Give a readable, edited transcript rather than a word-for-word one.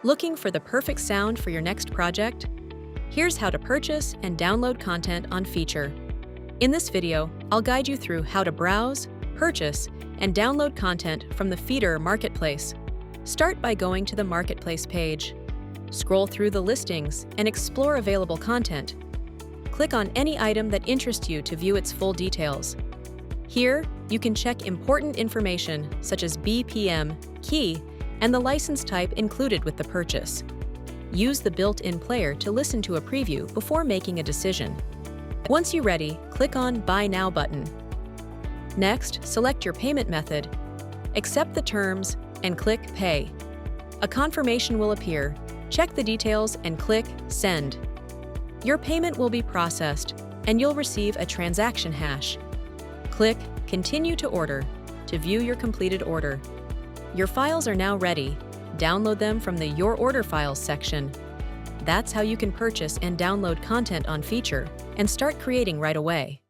Looking for the perfect sound for your next project? Here's how to purchase and download content on Feeturre. In this video, I'll guide you through how to browse, purchase, and download content from the Feeturre marketplace. Start by going to the marketplace page. Scroll through the listings and explore available content. Click on any item that interests you to view its full details. Here, you can check important information such as BPM, key, and the license type included with the purchase. Use the built-in player to listen to a preview before making a decision. Once you're ready, click on Buy Now button. Next, select your payment method, accept the terms, and click Pay. A confirmation will appear. Check the details and click Send. Your payment will be processed, and you'll receive a transaction hash. Click Continue to Order to view your completed order. Your files are now ready. Download them from the Your Order Files section. That's how you can purchase and download content on Feeturre and start creating right away.